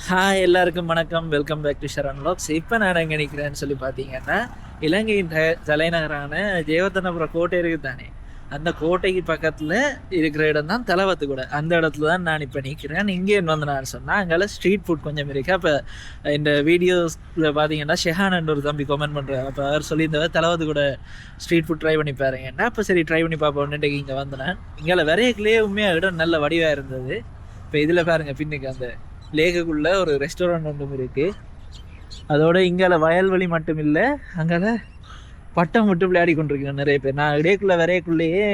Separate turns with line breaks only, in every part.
Hi எல்லாருக்கும் வணக்கம். Welcome back to Sharan vlogs. இப்போ நான் எங்கே நிற்கிறேன்னு சொல்லி பார்த்தீங்கன்னா, இலங்கையின் தலைநகரான ஜெயவர்தனபுர கோட்டை இருக்குது தானே, அந்த கோட்டைக்கு பக்கத்தில் இருக்கிற இடம் தான் தலவத்துக்கூட. அந்த இடத்துல தான் நான் இப்போ நிற்கிறேன். இங்கே வந்து நான் சொன்னால் அங்கே ஸ்ட்ரீட் ஃபுட் கொஞ்சம் இருக்குது. அப்போ இந்த வீடியோஸில் பார்த்தீங்கன்னா ஷெஹானன் ஒரு தம்பி கமெண்ட் பண்ணுறாரு. அப்போ அவர் சொல்லியிருந்தவர் தலவத்துக்கூட ஸ்ட்ரீட் ஃபுட் ட்ரை பண்ணி பாருங்கன்னா, அப்போ சரி ட்ரை பண்ணி பார்ப்போம்னுட்டு இங்கே வந்தேன். இங்கே விரையக்குள்ளேயே உண்மையாக இடம் நல்ல வடிவாக இருந்தது. இப்போ இதில் பாருங்கள், பின்னுக்கு அந்த லேக்குள்ள ஒரு ரெஸ்டாரண்ட் ஒன்றும் இருக்கு. அதோட இங்கால வயல்வெளி மட்டும் இல்லை, அங்கால பட்டம் விட்டு விளையாடி கொண்டிருக்கேன் நிறைய பேர். நான் இடையக்குள்ள விரையக்குள்ளேயே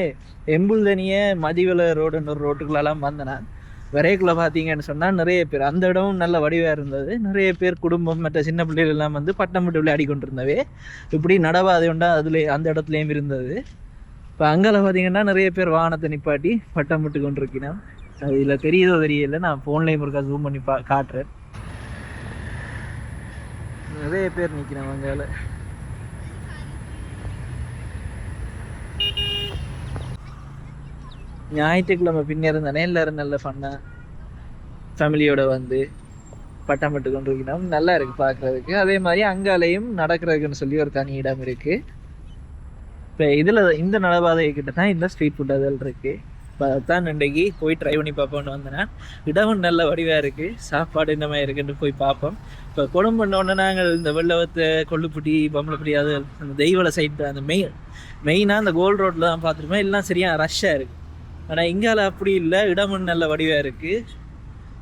எம்புல்தனிய மதிவள ரோடுன்னு ஒரு ரோட்டுக்குள்ளெல்லாம் வந்தேன். விரையக்குள்ள பார்த்தீங்கன்னு சொன்னால் நிறைய பேர், அந்த இடமும் நல்ல வடிவாக இருந்தது. நிறைய பேர் குடும்பம் மற்ற சின்ன பிள்ளைகள் எல்லாம் வந்து பட்டம் விட்டு விளையாடி கொண்டிருந்தவே இப்படி நடவாதை உண்டா அதில் அந்த இடத்துலையும் இருந்தது. இப்போ அங்கால பார்த்தீங்கன்னா நிறைய பேர் வாகனத்தை நிப்பாட்டி பட்டம் விட்டு கொண்டிருக்கிறேன். இதில் தெரியுதோ தெரியல, நான் ஃபோன்லேயும் இருக்கா ஜூம் பண்ணி காட்டுறேன். நிறைய பேர் நிற்கிறேன் அங்கால. ஞாயிற்றுக்கிழமை பின்னே இருந்தானே எல்லாரும் நல்ல ஃபன்னாக ஃபேமிலியோட வந்து பட்டம் பட்டு கொண்டு இருக்கணும். நல்லா இருக்குது பார்க்குறதுக்கு. அதே மாதிரி அங்காலையும் நடக்கிறதுக்குன்னு சொல்லி ஒரு தனி இடம் இருக்குது. இப்போ இதில் இந்த நடபாதை கிட்ட தான் இந்த ஸ்ட்ரீட் ஃபுட் அதில் இருக்குது. தான் இன்றைக்கு போய் ட்ரை பண்ணி பார்ப்போம்னு வந்தேன்னா, இடமும் நல்ல வடிவாக இருக்குது. சாப்பாடு இந்த மாதிரி இருக்குன்னு போய் பார்ப்போம். இப்போ குழம்பு பண்ணோன்னே நாங்கள் இந்த வெள்ளவத்தை, கொள்ளுப்பட்டி, பம்பளப்பட்டி, அது அந்த தெய்வலை சைடு அந்த மெயினாக அந்த கோல்டு ரோட்டில் தான் பார்த்துருப்போம். எல்லாம் சரியாக ரஷ்ஷாக இருக்குது. ஆனால் இங்கால அப்படி இல்லை, இடமும் நல்ல வடிவாக இருக்குது.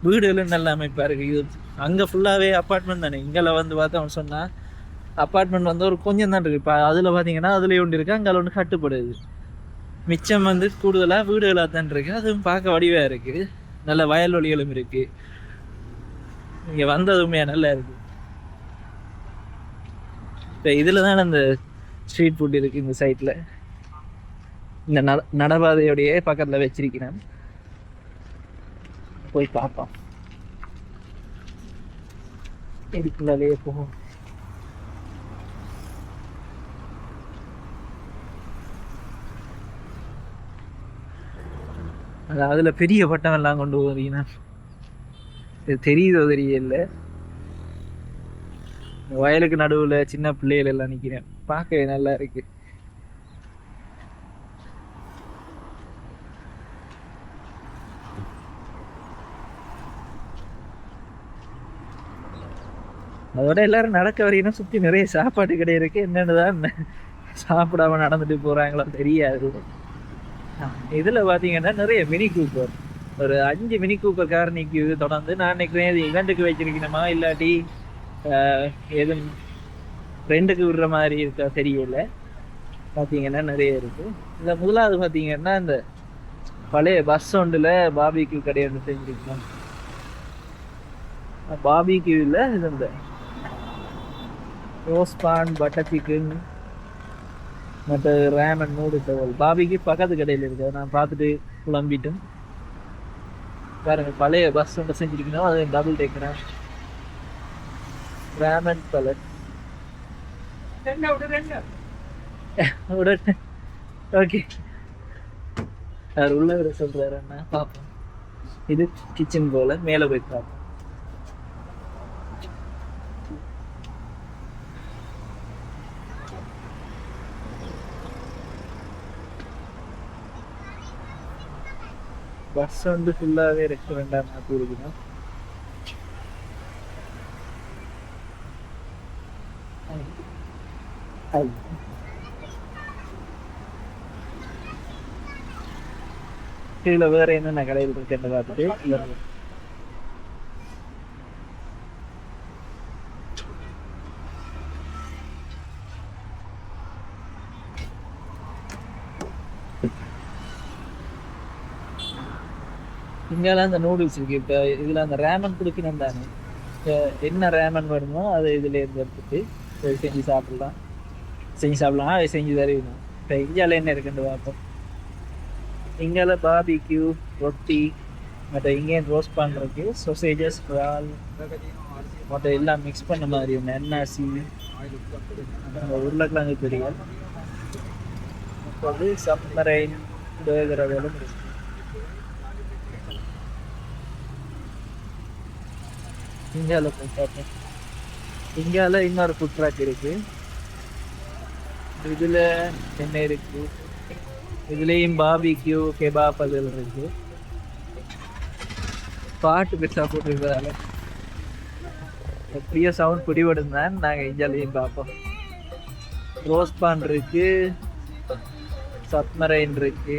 வீடுகளும் நல்ல அமைப்பாக இருக்குது. இது அங்கே ஃபுல்லாகவே அப்பார்ட்மெண்ட் தானே. இங்கால வந்து பார்த்தா அவன் சொன்னால் அப்பார்ட்மெண்ட் வந்து ஒரு கொஞ்சம் தான் இருக்குது. இப்போ அதில் பார்த்தீங்கன்னா அதுலேயே ஒன்று இருக்குது, அங்கே ஒன்று கட்டுப்படுது. மிச்சம் வந்து கூடுதலாக வீடுகளாக தான் இருக்குது. அதுவும் பார்க்க வடிவாக இருக்குது. நல்ல வயல்வெளிகளும் இருக்குது. இங்கே வந்ததுமே நல்லா இருக்குது. இப்போ இதில் தான் அந்த ஸ்ட்ரீட் ஃபுட் இருக்குது. இந்த சைட்டில் இந்த நடபாதையோடையே பக்கத்தில் வச்சிருக்கிறேன். போய் பார்ப்போம். இதுக்குள்ளாலேயே போகும். அது அதில் பெரிய பட்டம் எல்லாம் கொண்டு போகிறீங்கன்னா தெரியுதோ தெரியல. வயலுக்கு நடுவில் சின்ன பிள்ளைகள் எல்லாம் நிற்கிறேன். பார்க்க நல்லா இருக்கு. அதோட எல்லாரும் நடக்க வரீங்கன்னா சுற்றி நிறைய சாப்பாடு கடை இருக்கு. என்னென்னதான் சாப்பிடாம நடந்துட்டு போறாங்களோ தெரியாது. இதில் பார்த்தீங்கன்னா நிறைய மினி கூப்பர், ஒரு 5 மினி கூப்பர் கார் நிற்குது தொடர்ந்து. நான் நினைக்கிறேன் இது இவெண்ட்டுக்கு வச்சிருக்கணுமா இல்லாட்டி எதுவும் ரெண்டுக்கு விடுற மாதிரி இருக்கா தெரியல. பார்த்தீங்கன்னா நிறைய இருக்கு. இந்த முதலாவது பார்த்தீங்கன்னா இந்த பழைய பஸ் ஒன்றில் பாபிக்யூ கடை ஒன்று செஞ்சுருக்கோம். பாபிக்யூவில் இது இந்த ரோஸ்பான், பட்டர் சிக்கன், மற்ற ரேமன், நூடுல்ஸ், பாபிக்கு பக்கத்து கடையில் இருக்குது. நான் பார்த்துட்டு குழம்பிட்டேன். பாருங்க, பழைய பஸ் ஒன்று செஞ்சுருக்கணும். அது டபுள் டேக்கரா ரேமன் பலட். ஓகே, அவர் உள்ள விட சொல்றாரு. அண்ணா பார்ப்போம். இது கிச்சன் போல மேலே போய் பார்ப்போம். பஸ் வந்து ஃபுல்லாகவே ரெஸ்டாரண்டாக மாற்றி இருக்குதான். கீழே வேற என்னென்ன கடையில் இருக்குன்னு பார்த்துட்டு இங்கெல்லாம் அந்த நூடுல்ஸ் இருக்கு. இப்போ இதில் அந்த ரேமன் கொடுக்கணும் தானே. என்ன ரேமன் வேணுமோ அதை இதில் இருந்து எடுத்துட்டு செஞ்சு சாப்பிடலாம். அதை செஞ்சு தருவணும். இப்போ இந்தியாவில் என்ன இருக்குன்னு பார்ப்போம். இங்கால பாபிக்யூ, ரொட்டி, மற்ற இங்கே ரோஸ்ட் பண்ணுறதுக்கு சொசேஜஸ், இறால், மற்ற எல்லாம் மிக்ஸ் பண்ண மாதிரி ஒன்று. என்ஆர்சி, உருளைக்கிழங்கு பொரியல், வந்து சம்மரைன் பேர்கிறவர்களும் இருக்கு. இந்தியாவில் போய் பார்ப்போம். இந்தியாவில் இன்னொரு ஃபுட் ட்ராக் இருக்கு. இதில் என்ன இருக்கு? இதுலேயும் பாபிக்யூ கெபாப் அது இருக்கு. பாட்டு பெருசாக போட்டுருக்கிறதால எப்படியோ சவுண்ட் பிடிபடும் தான் நாங்கள் இந்தியாலையும் பார்ப்போம். ரோஸ்பான் இருக்கு, சப்மரைன் இருக்கு,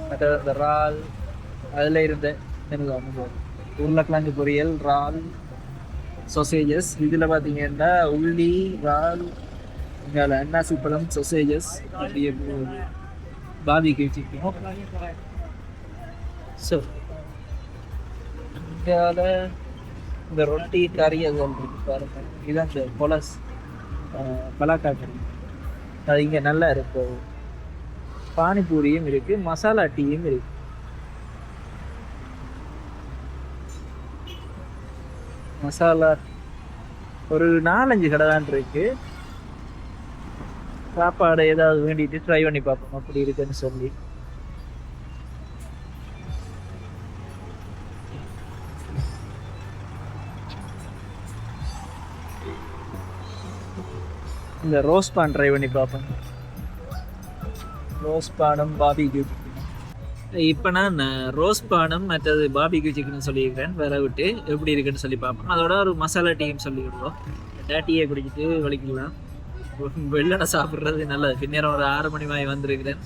மற்ற இந்த ரால் அதில் இருந்த எனக்கு அனுபவம். உருளைக்கிழங்கு பொரியல், ரால், சொசேஜஸ். இதில் பார்த்தீங்கன்னா உள்ளி, ரால், இங்கே அன்னாசி பழம், சொசேஜஸ், அப்படியே பாபிக்யூ சிக்கன். ஸோ இந்தியாவில் இந்த ரொட்டி கறி அது இருக்கு பாருங்க. இதுதான் இந்த பொலஸ் பலாக்கா கறி. அது இங்கே நல்லா இருக்கு. பானிபூரியும் இருக்கு, மசாலா டீயும் இருக்கு. மசாலா ஒரு 4-5 கடை தான் இருக்கு. சாப்பாடு ஏதாவது வேண்டிட்டு ட்ரை பண்ணி பார்ப்போம் அப்படி இருக்குன்னு சொல்லி. இந்த ரோஸ் பான் ட்ரை பண்ணி பார்ப்பேன். ரோஸ் பானும் பாபிக்யூ சிக்கன். இப்போ நான் ரோஸ் பானும் மற்றது பாபிக்யூ சிக்கன் சொல்லியிருக்கிறேன். வேற விட்டு எப்படி இருக்குன்னு சொல்லி பார்ப்போம். அதோட ஒரு மசாலா டீயும் சொல்லி விடுவோம். டீயை குடிச்சிட்டு வலிக்கலாம். வெள்ளனை சாப்பிட்றது நல்லது. பின்னேரம் ஒரு 6 மணி மாதிரி வந்திருக்கிறேன்.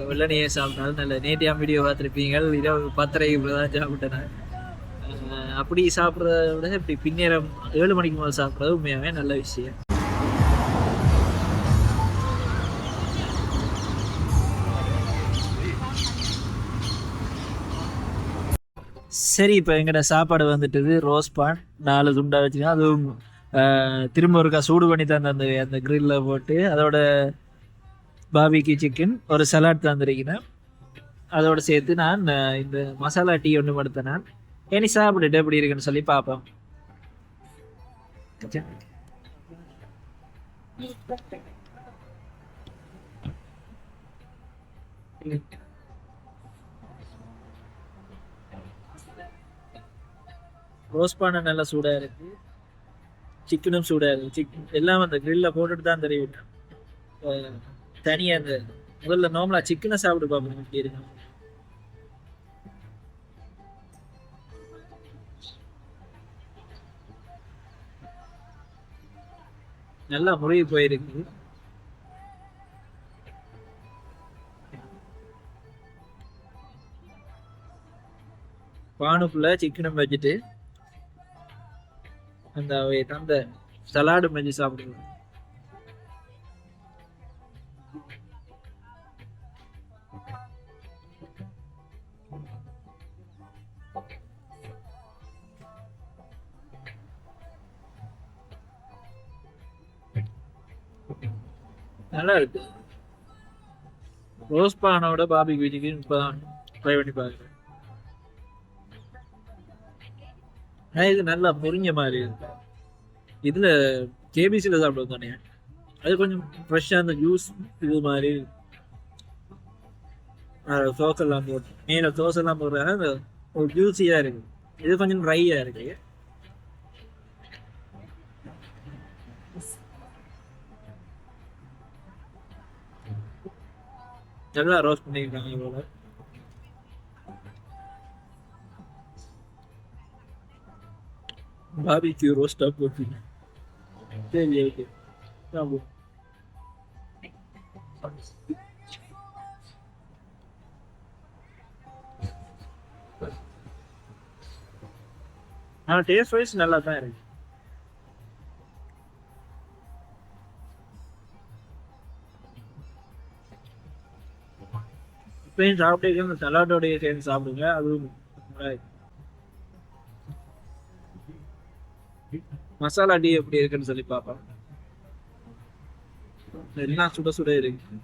வெள்ளனையே சாப்பிட்டாலும் நல்லது. நேற்றையாம் வீடியோ பார்த்துருப்பீங்க. இரவு 10:30 தான் சாப்பிட்டேன். அப்படி சாப்பிட்றத விட இப்படி பின்னேரம் 7 மணிக்கு முதல் சாப்பிட்றது உண்மையாகவே நல்ல விஷயம். சரி, இப்போ எங்கள்கிட்ட சாப்பாடு வந்துட்டுது. ரோஸ் பான் 4 துண்டாக வச்சுக்கோங்க. அதுவும் திரும்ப ஒருக்கா சூடு பண்ணி தந்த அந்த கிரில்லில் போட்டு, அதோட பாபிக்யூ சிக்கன், ஒரு சலாட் தந்துருக்கிறேன். அதோடு சேர்த்து நான் இந்த மசாலா டீ ஒன்று படுத்தேன். நான் இனி சாப்பிட்டுட்டு எப்படி இருக்குன்னு சொல்லி பார்ப்பேன். ரோஸ் பானை நல்லா சூடாக இருக்கு, சிக்கனும் சூடாக இருக்கு. சிக்கன் எல்லாம் அந்த கிரில்ல போட்டுட்டு தான் தெரியும். தனியாக அந்த முதல்ல நார்மலாக சிக்கனை சாப்பிட்டு பார்ப்போம் எப்படி இருக்கு. நல்லா முறையை போயிருக்கு. பானுக்குள்ள சிக்கனும் வச்சுட்டு அந்த சலாடு மெஞ்சு சாப்பிடுவோம். நல்லா இருக்கு. ரோஸ் பானோட பாபிக்யூ சிக்கன் இப்பதான் ட்ரை பண்ணி பாக்குறேன். இது நல்லா முறிஞ்ச மாதிரி இருக்கு. இதுல கேபிசியில் சாப்பிடுவோம் தானே, அது கொஞ்சம் ஃப்ரெஷ்ஷாக அந்த ஜூஸ் இது மாதிரி சோசெல்லாம் போட்டு மேலே சோசெல்லாம் போடுறாங்க. அந்த ஒரு ஜூஸியாக இருக்கு. இது கொஞ்சம் ட்ரையாக இருக்கு. நல்லா ரோஸ்ட் பண்ணியிருக்காங்க இவ்வளோ. பாபிக்யூ ரோஸ்டாக போட்டு சரி ஓகே சாப்பிடுவோம். ஆனால் டேஸ்ட் வைஸ் நல்லா தான் இருக்கு. இப்பயும் சாப்பிட்டு இந்த சலாடோடைய சேர்ந்து சாப்பிடுங்க. அதுவும் மசாலா டீ எப்படி இருக்குன்னு சொல்லி பார்ப்போம். எல்லாம் சுட சுட இருக்கு.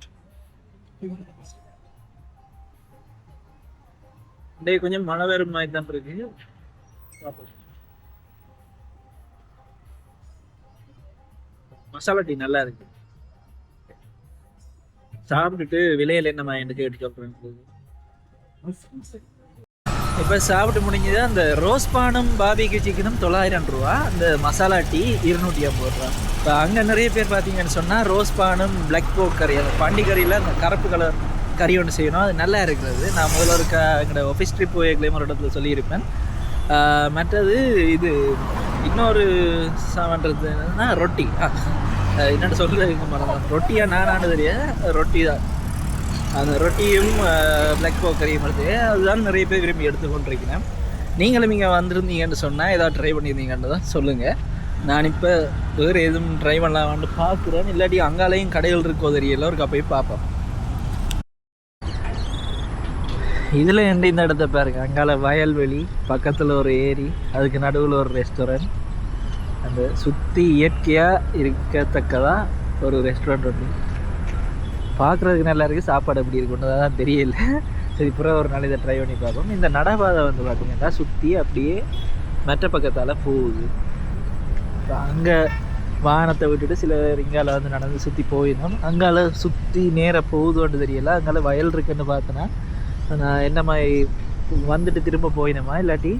கொஞ்சம் மழை வேறு மாதிரி தான் இருக்கு. மசாலா டீ நல்லா இருக்கு. சாப்பிட்டுட்டு விலையில என்ன எனக்கு கேட்டு சொல்றேன். இப்போ சாப்பிட்டு முடிஞ்சது. அந்த ரோஸ் பானும் பாபிக்கு சிக்கனும் 900 ரூபா, அந்த மசாலா டீ 250 ரூபா. இப்போ அங்கே நிறைய பேர் பார்த்தீங்கன்னு சொன்னால் ரோஸ் பானும் பிளாக் போக் கறி, அந்த பண்டி கறியில் அந்த கருப்பு கலர் கறி ஒன்று செய்யணும், அது நல்லா இருக்கிறது. நான் முதல்ல ஒரு எங்களோட ஆஃபீஸ் ட்ரிப் போயிருக்கலையும் ஒரு இடத்துல சொல்லியிருப்பேன். மற்றது இது இன்னொரு சாப்பிட்றது என்னன்னா ரொட்டி. என்னென்னு சொல்லுங்க மேடம், ரொட்டியாக நானானு தெரியாது, ரொட்டி தான். அந்த ரொட்டியும் பிளாக் போக் கறியும் வருது, அதுதான் நிறைய பேர் விரும்பி எடுத்துக்கொண்டிருக்கிறேன். நீங்களும் இங்கே வந்திருந்தீங்கன்னு சொன்னால் ஏதாவது ட்ரை பண்ணியிருந்தீங்கன்னு தான் சொல்லுங்கள். நான் இப்போ வேறு எதுவும் ட்ரை பண்ணலாமான்னு பார்க்குறேன். இல்லாட்டி அங்காலையும் கடைகள் இருக்கோ தெரியல, ஒரு போய் பார்ப்போம். இதில் இந்த இடத்த பாருங்க, அங்கால வயல்வெளி, பக்கத்தில் ஒரு ஏரி, அதுக்கு நடுவில் ஒரு ரெஸ்டாரண்ட். அந்த சுற்றி இயற்கையாக இருக்கத்தக்கதாக ஒரு ரெஸ்டாரண்ட் ஒன்று. பார்க்குறதுக்கு நல்லா இருக்குது, சாப்பாடு எப்படி இருக்குன்னு தான் தெரியல. சரி, பிறகு ஒரு நாள் இதை ட்ரை பண்ணி பார்ப்போம். இந்த நடைபாதை வந்து பார்த்திங்கன்னா சுற்றி அப்படியே மற்ற பக்கத்தால் போகுது. அங்கே வாகனத்தை விட்டுட்டு சில இங்கால வந்து நடந்து சுற்றி போயிருந்தோம். அங்கால சுற்றி நேராக போகுதுன்னு தெரியல. அங்கால வயல் இருக்குன்னு பார்த்தோன்னா நான் என்ன மாதிரி வந்துட்டு திரும்ப போயினோமா இல்லாட்டி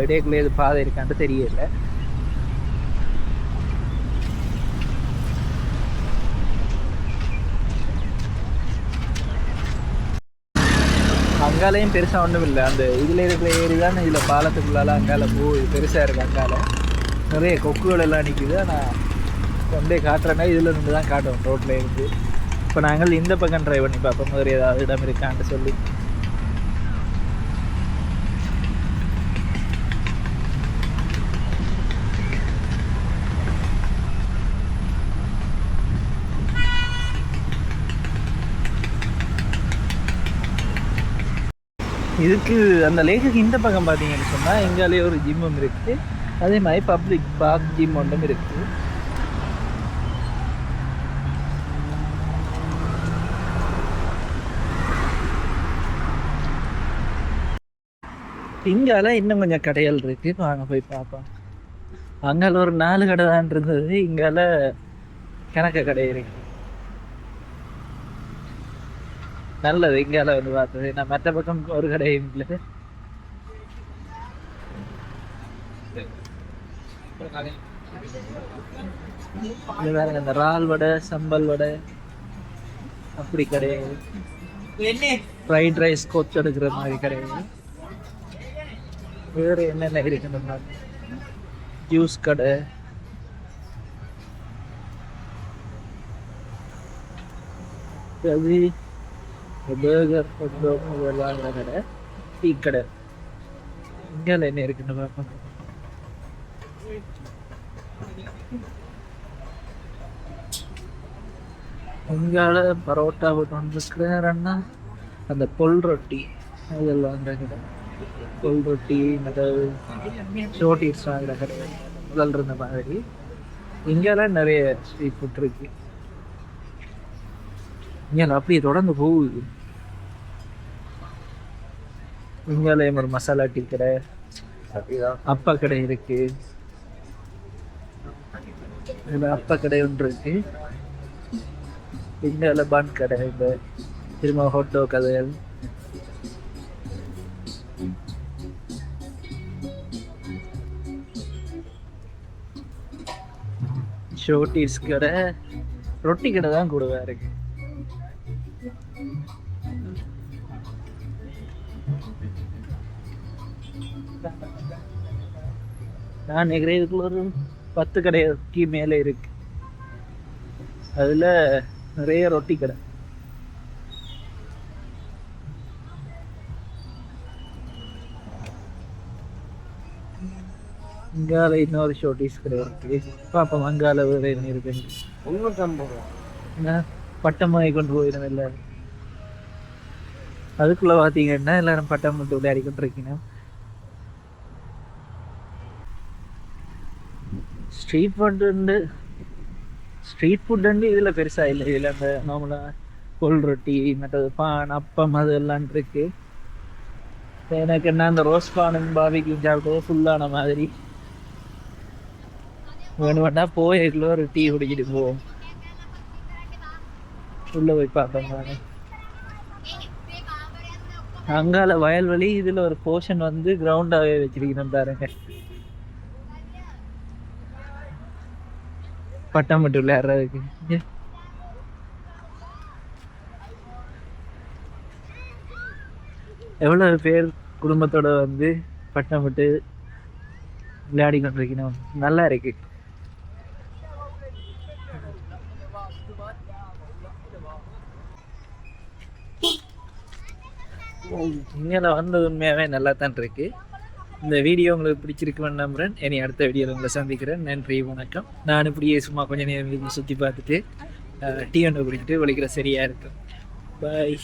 இடையக்குள்ளே இது பாதை இருக்கான்ட்டு தெரியல. அங்காலையும் பெருசாக ஒன்றும் இல்லை. அந்த இதில் இருக்கிற ஏரி தான் இதில் பாலத்துக்குள்ளால அங்கால போகுது, பெருசாக இருக்குது. அங்கால நிறைய கொக்குகள் எல்லாம் நிற்கிது. ஆனால் கொண்டே காட்டுறேன்னா இதில் இருந்து தான் காட்டுவோம், ரோட்டில் இருந்து. இப்போ நாங்கள் இந்த பக்கம் ட்ரை பண்ணி பார்ப்போம், வேறு ஏதாவது இடம் இருக்கான்னு சொல்லி. இதுக்கு அந்த லேக்குக்கு இந்த பக்கம் பார்த்தீங்கன்னு சொன்னால் எங்காலே ஒரு ஜிம்மும் இருக்குது, அதே மாதிரி பப்ளிக் பார்க் ஜிம் ஒன்றும் இருக்குது. இங்கால இன்னும் கொஞ்சம் கடைகள் இருக்குது, வாங்க போய் பார்ப்போம். அங்கால ஒரு 4 கடை தான் இருந்தது, இங்கால கணக்க கடை இருக்கு. நல்லது இங்கால வந்து பார்த்தது. நான் மற்ற பக்கம் ஒரு கடையும் இல்லை. வேற இந்த இறால் வடை, சம்பல் வடை அப்படி கிடையாது. ஃப்ரைட் ரைஸ் கொத்து எடுக்கிற மாதிரி கிடையாது. வேறு என்னென்ன இருக்குன்னு ஜூஸ் கடை, அது பர்கர், இதெல்லாம் கடை, டீ கடை. இங்கே என்ன இருக்குன்னு பார்ப்போம். இங்கால பரோட்டா போட்டு வந்துருக்குறேன்னா அந்த பொல் ரொட்டி அதெல்லாம் அந்த கடை. பொல் ரொட்டி மற்ற ஷோட்டீஸ் வாங்குற கடை முதல் இருந்த மாதிரி. இங்கெல்லாம் நிறைய ஸ்ட்ரீட் ஃபுட் இருக்கு. இங்கே அப்படியே தொடர்ந்து போகுது. இங்காலையும் ஒரு மசாலா டீ கடை, அப்பா கடை இருக்கு. அப்பா கடை ஒன்று இருக்கு. இங்கால பன் கடை, இந்த திரும்ப ஹோட்டோ கதைகள். ஷோட்டீஸ் கடை, ரொட்டி கடை தான் கூடவா இருக்கு. நான் நினைக்கிறேன் இதுக்குள்ள ஒரு 10 கடைக்கு மேலே இருக்கு. அதுல நிறைய ரொட்டி கடை. இங்கால இன்னொரு ஷோட்டீஸ் கடை இருக்கு. பாப்போம் அங்கால வேற என்ன இருக்கு. பட்டமாகி கொண்டு போயிடும் எல்லாரும். அதுக்குள்ள பாத்தீங்கன்னா எல்லாரும் பட்டம் மட்டும் விளையாடி கொண்டு இருக்கீங்க. ஸ்ட்ரீட் ஃபுட்டு இதில் பெருசாக இல்லை. இதில் அந்த நார்மலாக கொல் ரொட்டி, மற்றது பான், அப்பம் அது எல்லாம் இருக்கு. எனக்கு என்ன அந்த ரோஸ் பானும் பாபிக்கும் சாப்பிட்டது ஃபுல்லான மாதிரி வேணுமெண்டா போய்க்குள்ள ஒரு டீ குடிக்கிட்டு போவோம். உள்ளே போய் பார்த்தோம். அங்கால வயல்வெளி, இதுல ஒரு போர்ஷன் வந்து கிரவுண்டாவே வச்சிருக்கணும் பாருங்க. பட்டம் மட்டும் விளையாடுறதுக்கு. எவ்வளவு பேர் குடும்பத்தோட வந்து பட்டம் விட்டு விளையாடி கொண்டிருக்கணும். நல்லா இருக்கு. இங்கே வந்தது உண்மையாகவே நல்லா தான் இருக்கு. இந்த வீடியோ உங்களுக்கு பிடிச்சிருக்குன்னு நம்புறேன். இனி அடுத்த வீடியோவில் உங்களை சந்திக்கிறேன். நன்றி, வணக்கம். நான் இப்படியே சும்மா கொஞ்சம் நேரம் சுற்றி பார்த்துட்டு டீ ஒன்று குடிச்சிட்டு ஒழிக்கிற சரியாக இருக்கும். பாய்.